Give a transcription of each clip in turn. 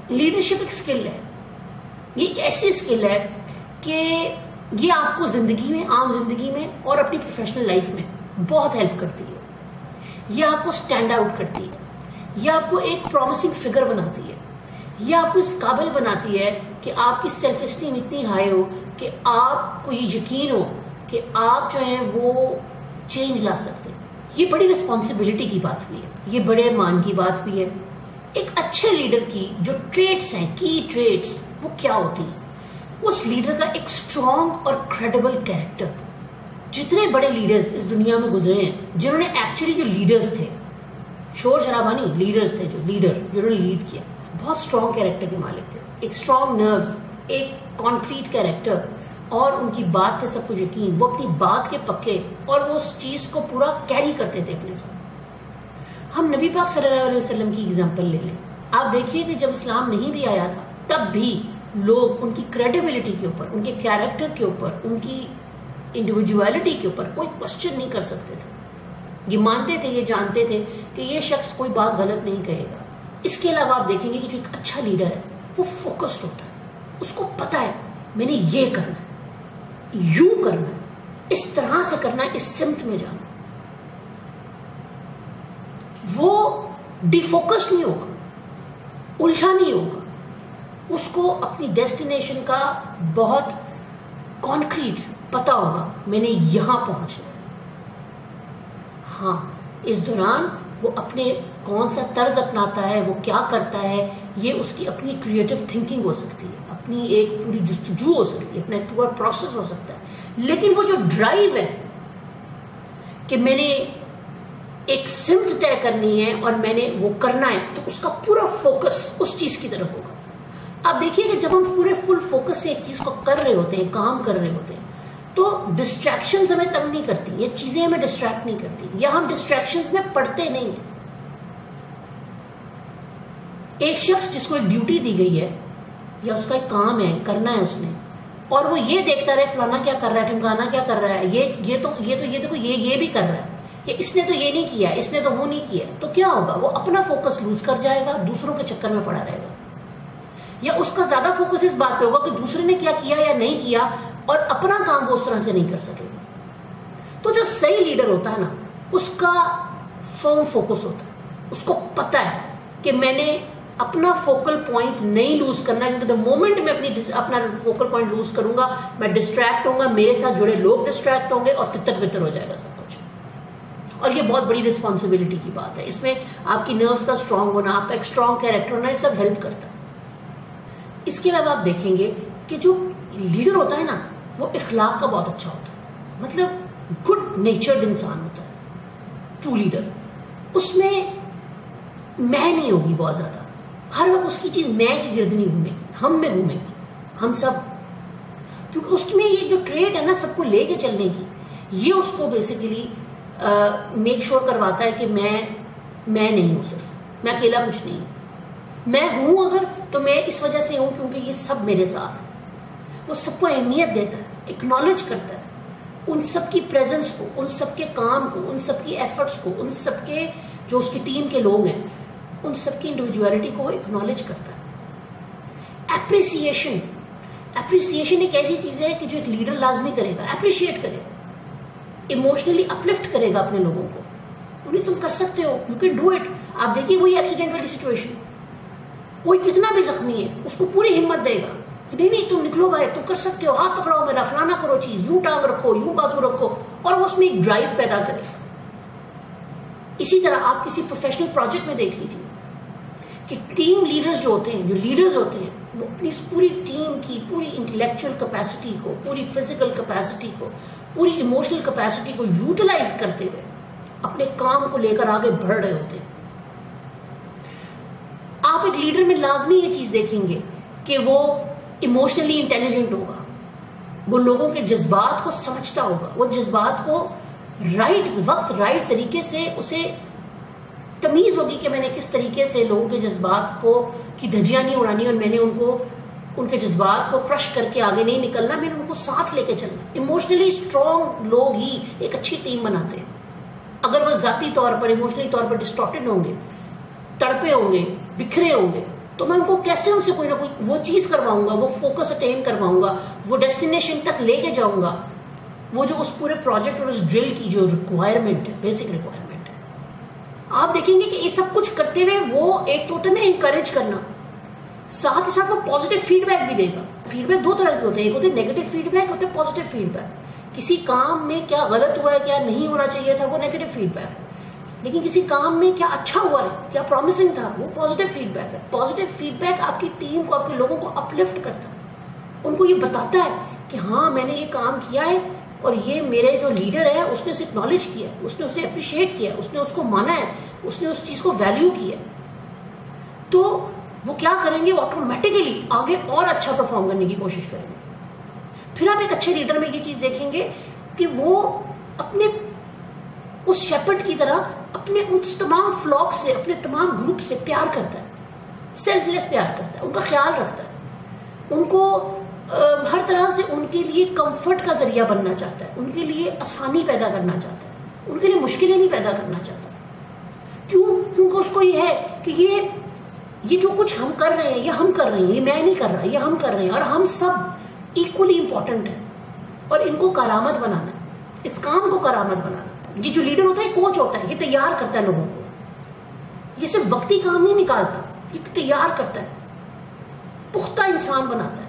Leadership ایک skill ہے، یہ ایک ایسی اسکل ہے کہ یہ آپ کو زندگی میں، عام زندگی میں اور اپنی پروفیشنل لائف میں بہت ہیلپ کرتی ہے. یہ آپ کو اسٹینڈ آؤٹ کرتی ہے، یہ آپ کو ایک پرومسنگ فگر بناتی ہے، یہ آپ کو اس قابل بناتی ہے کہ آپ کی سیلف اسٹیم اتنی ہائی ہو کہ آپ کو یہ یقین ہو کہ آپ جو ہیں وہ چینج لا سکتے ہیں. یہ بڑی رسپانسبلٹی کی بات بھی ہے، یہ بڑے مان کی بات بھی ہے. ایک اچھے لیڈر کی جو ٹریٹس ہیں، کی ٹریٹس، وہ کیا ہوتی ہے؟ اس لیڈر کا ایک اسٹرانگ اور کریڈیبل کیریکٹر. جتنے بڑے لیڈرز اس دنیا میں گزرے ہیں، جنہوں نے ایکچولی جو لیڈرز تھے، شور شرابہ نہیں، لیڈرز تھے، جو جنہوں نے لیڈ کیا، بہت اسٹرانگ کیریکٹر کے مالک تھے. ایک اسٹرانگ نروز، ایک کانکریٹ کیریکٹر، اور ان کی بات پہ سب کو یقین. وہ اپنی بات کے پکے اور وہ اس چیز کو پورا کیری کرتے تھے اپنے ساتھ. ہم نبی پاک صلی اللہ علیہ وسلم کی اگزامپل لے لیں. آپ دیکھیے کہ جب اسلام نہیں بھی آیا تھا تب بھی لوگ ان کی کریڈیبلٹی کے اوپر، ان کے کیریکٹر کے اوپر، ان کی انڈیویجویلٹی کے اوپر کوئی کوشچن نہیں کر سکتے تھے. یہ مانتے تھے، یہ جانتے تھے کہ یہ شخص کوئی بات غلط نہیں کہے گا. اس کے علاوہ آپ دیکھیں گے کہ جو ایک اچھا لیڈر ہے وہ فوکسڈ ہوتا ہے. اس کو پتا ہے میں نے یہ کرنا ہے، یوں کرنا ہے، اس طرح سے کرنا ہے، اس سمت میں جانا. وہ ڈی فوکس نہیں ہوگا، الجھا نہیں ہوگا. اس کو اپنی ڈیسٹینیشن کا بہت کانکریٹ پتا ہوگا، میں نے یہاں پہنچنا. ہاں، اس دوران وہ اپنے کون سا طرز اپناتا ہے، وہ کیا کرتا ہے، یہ اس کی اپنی کریٹو تھنکنگ ہو سکتی ہے، اپنی ایک پوری جستجو ہو سکتی ہے، اپنا ایک پورا پروسیس ہو سکتا ہے. لیکن وہ جو ڈرائیو ہے کہ میں نے ایک سمت طے کرنی ہے اور میں نے وہ کرنا ہے، تو اس کا پورا فوکس اس چیز کی طرف ہوگا. آپ دیکھیے کہ جب ہم پورے فل فوکس سے ایک چیز کو کر رہے ہوتے ہیں، کام کر رہے ہوتے ہیں، تو ڈسٹریکشنز ہمیں تنگ نہیں کرتی، یہ چیزیں ہمیں ڈسٹریکٹ نہیں کرتی، یا ہم ڈسٹریکشنز میں پڑتے نہیں ہیں. ایک شخص جس کو ایک ڈیوٹی دی گئی ہے یا اس کا ایک کام ہے، کرنا ہے اس نے، اور وہ یہ دیکھتا رہے فلانا کیا کر رہا ہے، ٹمکانا کیا کر رہا ہے، یہ دیکھو یہ بھی کر رہا ہے، یا اس نے تو یہ نہیں کیا، اس نے تو وہ نہیں کیا، تو کیا ہوگا؟ وہ اپنا فوکس لوز کر جائے گا، دوسروں کے چکر میں پڑا رہے گا. یا اس کا زیادہ فوکس اس بات پہ ہوگا کہ دوسرے نے کیا کیا یا نہیں کیا، اور اپنا کام وہ اس طرح سے نہیں کر سکے گا. تو جو صحیح لیڈر ہوتا ہے نا، اس کا فرم فوکس ہوتا ہے، اس کو پتا ہے کہ میں نے اپنا فوکل پوائنٹ نہیں لوز کرنا، کیونکہ دا مومنٹ میں اپنا فوکل پوائنٹ لوز کروں گا، میں ڈسٹریکٹ ہوں گا، میرے ساتھ جڑے لوگ ڈسٹریکٹ ہوں گے، اور تتر بتر ہو جائے گا سب کچھ. اور یہ بہت بڑی رسپانسبلٹی کی بات ہے. اس میں آپ کی نروز کا اسٹرانگ ہونا، آپ کا ایک اسٹرانگ کیریکٹر ہونا، یہ سب ہیلپ کرتا ہے. اس کے علاوہ آپ دیکھیں گے کہ جو لیڈر ہوتا ہے نا، وہ اخلاق کا بہت اچھا ہوتا ہے، مطلب گڈ نیچرڈ انسان ہوتا ہے. ٹرو لیڈر، اس میں میں نہیں ہوگی بہت زیادہ، ہر وقت اس کی چیز میں کی گرد نہیں گھومے گی، ہم میں گھومے گی، ہم سب. کیونکہ اس میں یہ جو ٹریٹ ہے نا سب کو لے کے چلنے کی، یہ اس کو بیسیکلی میک شور کرواتا ہے کہ میں نہیں ہوں، صرف میں اکیلا کچھ نہیں ہوں. میں ہوں اگر تو میں اس وجہ سے ہوں کیونکہ یہ سب میرے ساتھ ہے. وہ سب کو اہمیت دیتا ہے، اکنالج کرتا ہے ان سب کی پریزنس کو، ان سب کے کام کو، ان سب کی ایفرٹس کو، ان سب کے جو اس کی ٹیم کے لوگ ہیں، ان سب کی انڈیویجویلٹی کو وہ اکنالج کرتا ہے. اپریسیشن ایک ایسی چیز ہے کہ جو ایک لیڈر لازمی کرے گا، اپریشیٹ کرے گا، ایموشنلی اپلفٹ کرے گا اپنے لوگوں کو. انہیں تم کر سکتے ہو، یو کین ڈو اٹ. آپ دیکھیے وہی ایکسیڈنٹ والی سچویشن، کوئی کتنا بھی زخمی ہے اس کو پوری ہمت دے گا کہ نہیں تم نکلو بھائی، تم کر سکتے ہو، ہاتھ پکڑاؤ میرا، فلانا کرو چیز، یوں ٹانگ رکھو، یوں بازو رکھو، اور وہ اس میں ایک ڈرائیو پیدا کرے. اسی طرح آپ کسی پروفیشنل پروجیکٹ میں دیکھ لیجیے کہ ٹیم لیڈرز جو ہوتے ہیں، جو لیڈرز ہوتے ہیں، وہ اپنی پوری ٹیم کی پوری انٹلیکچوئل کیپیسٹی کو، پوری فزیکل کیپیسٹی کو، پوری ایموشنل کیپیسٹی کو یوٹیلائز کرتے ہوئے اپنے کام کو لے کر آگے بڑھ رہے ہوتے ہیں. آپ ایک لیڈر میں لازمی یہ چیز دیکھیں گے کہ وہ ایموشنلی انٹیلیجنٹ ہوگا، وہ لوگوں کے جذبات کو سمجھتا ہوگا، وہ جذبات کو رائٹ وقت رائٹ طریقے سے اسے تمیز ہوگی کہ میں نے کس طریقے سے لوگوں کے جذبات کو کی دھجیاں نہیں اڑانی، اور میں نے ان کے جذبات کو کرش کر کے آگے نہیں نکلنا، میں نے ان کو ساتھ لے کے چلنا. ایموشنلی اسٹرانگ لوگ ہی ایک اچھی ٹیم بناتے ہیں. اگر وہ ذاتی طور پر ایموشنلی طور پر ڈسٹارٹڈ ہوں گے، تڑپے ہوں گے، بکھرے ہوں گے، تو میں ان کو کیسے ان سے کوئی نہ کوئی وہ چیز کرواؤں گا, وہ فوکس اٹین کرواؤں گا, وہ ڈیسٹینیشن تک لے کے جاؤں گا, وہ جو اس پورے پروجیکٹ اور اس ڈرل کی جو ریکوائرمنٹ ہے, بیسک ریکوائرمنٹ ہے. آپ دیکھیں گے کہ یہ سب کچھ کرتے ہوئے وہ ایک تو ہوتا ہے نا انکریج کرنا, ساتھ ہی ساتھ وہ پازیٹیو فیڈ بیک بھی دے گا. فیڈ بیک دو طرح کے ہوتے ہیں, ایک ہوتے ہیں نیگیٹو فیڈ بیک, ہوتے ہیں پازیٹیو فیڈ بیک. کسی کام میں کیا غلط ہوا ہے, کیا نہیں ہونا چاہیے تھا, وہ نیگیٹو فیڈ بیک ہے. لیکن کسی کام میں کیا اچھا ہوا ہے, کیا پرومسنگ تھا, وہ پازیٹیو فیڈ بیک ہے. پازیٹیو فیڈ بیک آپ کی ٹیم کو, آپ کے لوگوں کو اپلفٹ کرتا ہے, ان کو یہ بتاتا ہے کہ ہاں میں نے یہ کام کیا ہے اور یہ میرے جو لیڈر ہے اس نے اسے اکنالج کیا, اس نے اسے اپریشیٹ کیا, اس نے اس کو مانا ہے, اس نے اس چیز کو ویلیو کیا. تو وہ کیا کریں گے, وہ آٹومیٹیکلی آگے اور اچھا پرفارم کرنے کی کوشش کریں گے. پھر آپ ایک اچھے لیڈر میں یہ چیز دیکھیں گے کہ وہ اپنے اس شیپرڈ کی طرح اپنے اس تمام فلاک سے, اپنے تمام گروپ سے پیار کرتا ہے, سیلف لیس پیار کرتا ہے, ان کا خیال رکھتا ہے, ان کو ہر طرح سے ان کے لیے کمفرٹ کا ذریعہ بننا چاہتا ہے, ان کے لیے آسانی پیدا کرنا چاہتا ہے, ان کے لیے مشکلیں نہیں پیدا کرنا چاہتا. کیوں؟ کیونکہ اس کو یہ ہے کہ یہ جو کچھ ہم کر رہے ہیں, یہ ہم کر رہے ہیں, یہ میں نہیں کر رہا, یہ ہم کر رہے ہیں, اور ہم سب ایکولی امپورٹنٹ ہیں, اور ان کو کارآمد بنانا ہے, اس کام کو کارآمد بنانا. یہ جو لیڈر ہوتا ہے کوچ ہوتا ہے, یہ تیار کرتا ہے لوگوں کو, یہ صرف وقتی کام نہیں نکالتا, یہ تیار کرتا ہے, پختہ انسان بناتا ہے,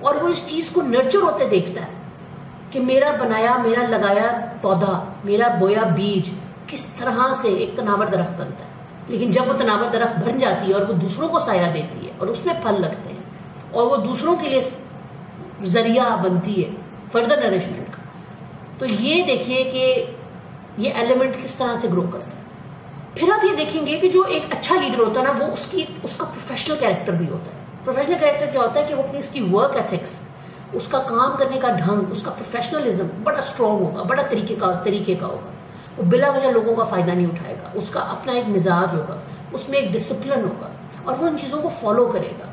اور وہ اس چیز کو نرچر ہوتے دیکھتا ہے کہ میرا بنایا, میرا لگایا پودا, میرا بویا بیج کس طرح سے ایک تناور درخت بنتا ہے. لیکن جب وہ تناور درخت بن جاتی ہے اور وہ دوسروں کو سایہ دیتی ہے اور اس میں پھل لگتے ہیں اور وہ دوسروں کے لیے ذریعہ بنتی ہے فردر نرشمنٹ کا, تو یہ دیکھیے کہ یہ ایلیمنٹ کس طرح سے گرو کرتا ہے. پھر آپ یہ دیکھیں گے کہ جو ایک اچھا لیڈر ہوتا ہے نا, وہ اس کا پروفیشنل کیریکٹر بھی ہوتا ہے. پروفیشنل کیریکٹر کیا ہوتا ہے کہ وہ اپنی اس کی ورک ایتھکس, اس کا کام کرنے کا ڈھنگ, اس کا پروفیشنلزم بڑا اسٹرانگ ہوگا, بڑا طریقے کا ہوگا. وہ بلا وجہ لوگوں کا فائدہ نہیں اٹھائے گا, اس کا اپنا ایک مزاج ہوگا, اس میں ایک ڈسپلن ہوگا, اور وہ ان چیزوں کو فالو کرے گا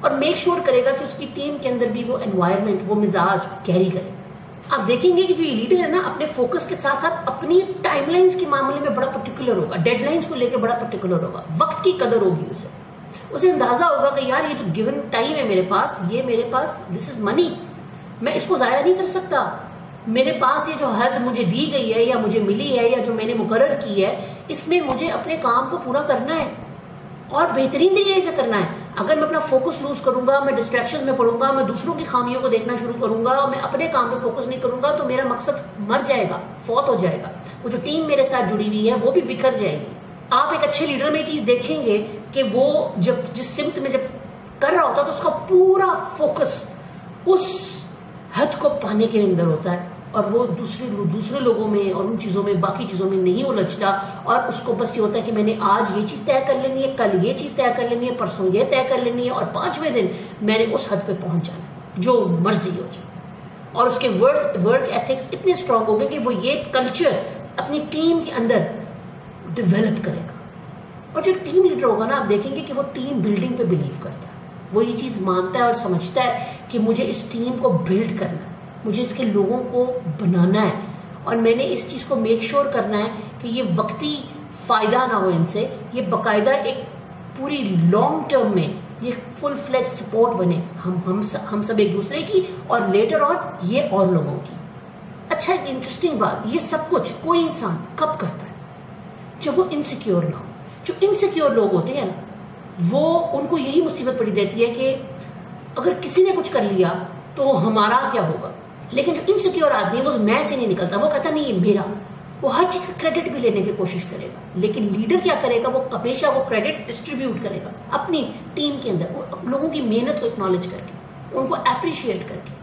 اور میک شور کرے گا کہ اس کی ٹیم کے اندر بھی وہ انوائرمنٹ, وہ مزاج کیری کرے. آپ دیکھیں گے کہ جو یہ لیڈر ہے نا, اپنے فوکس کے ساتھ ساتھ اپنی ٹائم لائنز کے معاملے میں بڑا پرٹیکولر ہوگا, ڈیڈ لائنز کو لے کے بڑا پرٹیکولر ہوگا, وقت کی قدر ہوگی اسے اندازہ ہوگا کہ یار یہ جو گیون ٹائم ہے میرے پاس, یہ میرے پاس دس از منی, میں اس کو ضائع نہیں کر سکتا. میرے پاس یہ جو حد مجھے دی گئی ہے یا مجھے ملی ہے یا جو میں نے مقرر کی ہے, اس میں مجھے اپنے کام کو پورا کرنا ہے اور بہترین طریقے سے کرنا ہے. اگر میں اپنا فوکس لوز کروں گا, میں ڈسٹریکشنز میں پڑوں گا, میں دوسروں کی خامیوں کو دیکھنا شروع کروں گا, میں اپنے کام پہ فوکس نہیں کروں گا, تو میرا مقصد مر جائے گا, فوت ہو جائے گا. وہ جو ٹیم میرے ساتھ جڑی ہوئی ہے وہ بھی بکھر جائے گی. آپ ایک اچھے لیڈر میں یہ چیز دیکھیں گے کہ وہ جب جس سمت میں جب کر رہا ہوتا ہے تو اس کا پورا فوکس اس حد کو پانے کے اندر ہوتا ہے, اور وہ دوسرے لوگوں میں اور ان چیزوں میں, باقی چیزوں میں نہیں الجھتا, اور اس کو بس یہ ہوتا ہے کہ میں نے آج یہ چیز طے کر لینی ہے, کل یہ چیز طے کر لینی ہے, پرسوں یہ طے کر لینی ہے, اور 5ویں دن میں نے اس حد پہ پہنچ جانا جو مرضی ہو جائے. اور اس کے ورک ایتھکس اتنے اسٹرانگ ہو گئے کہ وہ یہ کلچر اپنی ٹیم کے اندر ڈیولپ کرے گا. اور جو ٹیم لیڈر ہوگا نا, آپ دیکھیں گے کہ وہ ٹیم بلڈنگ پہ بلیو کرتا ہے, وہ یہ چیز مانتا ہے اور سمجھتا ہے کہ مجھے اس ٹیم کو بلڈ کرنا ہے, مجھے اس کے لوگوں کو بنانا ہے, اور میں نے اس چیز کو میک شور کرنا ہے کہ یہ وقتی فائدہ نہ ہو ان سے, یہ باقاعدہ ایک پوری لانگ ٹرم میں یہ فل فلیج سپورٹ بنے ہم سب ایک دوسرے کی, اور لیٹر آن یہ اور لوگوں کی. اچھا ایک انٹرسٹنگ بات, یہ سب کچھ کوئی انسان کب کرتا ہے؟ جب وہ انسیکیور نہ ہو. جو انسیکیور لوگ ہوتے ہیں نا, وہ ان کو یہی مصیبت پڑی رہتی ہے کہ اگر کسی نے کچھ کر لیا تو ہمارا کیا ہوگا. لیکن جو انسیکیور آدمی ہے وہ میں سے نہیں نکلتا, وہ کہتا نہیں یہ میرا, وہ ہر چیز کا کریڈٹ بھی لینے کی کوشش کرے گا. لیکن لیڈر کیا کرے گا, وہ ہمیشہ وہ کریڈٹ ڈسٹریبیوٹ کرے گا اپنی ٹیم کے اندر, وہ لوگوں کی محنت کو اکنالج کر کے, ان کو اپریشیٹ کر کے,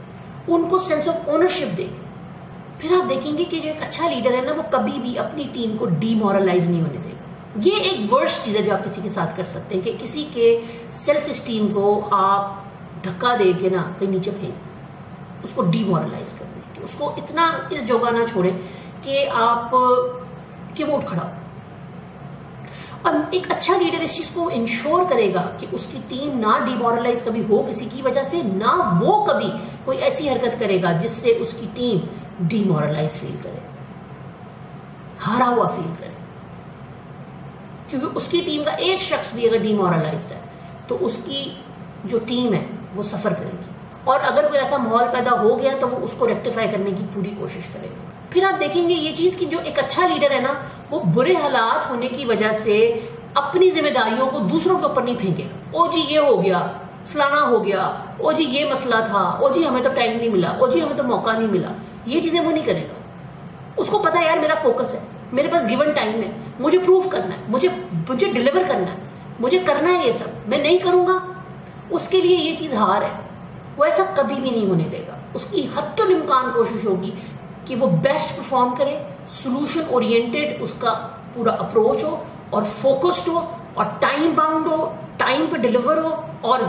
ان کو سینس آف اونرشپ دے کے. پھر آپ دیکھیں گے کہ جو ایک اچھا لیڈر ہے نا, وہ کبھی بھی اپنی ٹیم کو ڈی مورلائز نہیں ہونے دے گا. یہ ایک ورسٹ چیز ہے جو آپ کسی کے ساتھ کر سکتے ہیں, کہ کسی کے سیلف اسٹیم کو آپ دھکا دے کے نا کہیں نیچے پھینک, اس کو ڈی مورلائز کر دیں, کہ اس کو اتنا اس جگہ نہ چھوڑیں کہ وہ اٹھ کھڑا ہو. اور ایک اچھا لیڈر اس چیز کو انشور کرے گا کہ اس کی ٹیم نہ ڈی مورلائز کبھی ہو کسی کی وجہ سے, نہ وہ کبھی کوئی ایسی حرکت کرے گا جس سے اس کی ٹیم ڈی مورلائز فیل کرے, ہارا ہوا فیل کرے. کیونکہ اس کی ٹیم کا ایک شخص بھی اگر ڈی مورلائزڈ ہے تو اس کی جو ٹیم ہے وہ سفر کرے گی، اور اگر کوئی ایسا ماحول پیدا ہو گیا تو وہ اس کو ریکٹیفائی کرنے کی پوری کوشش کرے گا۔ پھر آپ دیکھیں گے یہ چیز کہ جو ایک اچھا لیڈر ہے نا، وہ برے حالات ہونے کی وجہ سے اپنی ذمہ داریوں کو دوسروں کے اوپر نہیں پھینکے گا۔ او جی یہ ہو گیا، فلانا ہو گیا، او جی یہ مسئلہ تھا، او جی ہمیں تو ٹائم نہیں ملا، او جی ہمیں تو موقع نہیں ملا، یہ چیزیں وہ نہیں کرے گا۔ اس کو پتا ہے یار میرا فوکس ہے، میرے پاس گیون ٹائم ہے، مجھے پروف کرنا ہے، مجھے ڈیلیور کرنا ہے، مجھے کرنا ہے یہ سب، میں نہیں کروں گا اس کے لیے یہ چیز ہار ہے۔ وہ ایسا کبھی بھی نہیں ہونے دے گا، اس کی حتی الامکان کوشش ہوگی کہ وہ بیسٹ پرفارم کرے، سولوشن اورینٹڈ اس کا پورا اپروچ ہو، اور فوکسڈ ہو، اور ٹائم باؤنڈ ہو، ٹائم پہ ڈیلیور ہو، اور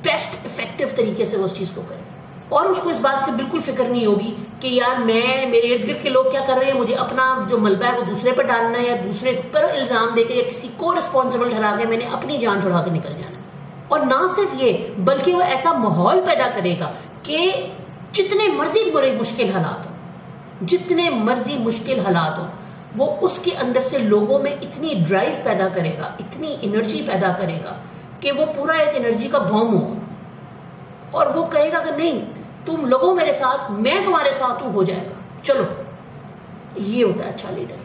بیسٹ افیکٹو طریقے سے وہ اس چیز کو کرے۔ اور اس کو اس بات سے بالکل فکر نہیں ہوگی کہ یار میرے ارد گرد کے لوگ کیا کر رہے ہیں، مجھے اپنا جو ملبہ ہے وہ دوسرے پہ ڈالنا ہے، یا دوسرے پر الزام دے کے یا کسی کو رسپانسبل ٹھہرا کے میں نے اپنی جان چھڑا کے نکل جانا۔ اور نہ صرف یہ بلکہ وہ ایسا ماحول پیدا کرے گا کہ جتنے مرضی برے مشکل حالات ہوں، جتنے مرضی مشکل حالات ہوں، وہ اس کے اندر سے لوگوں میں اتنی ڈرائیو پیدا کرے گا، اتنی انرجی پیدا کرے گا کہ وہ پورا ایک انرجی کا بوم ہوگا، اور وہ کہے گا کہ نہیں تم لوگوں میرے ساتھ، میں تمہارے ساتھ ہوں، ہو جائے گا، چلو۔ یہ ہوتا ہے اچھا لیڈر۔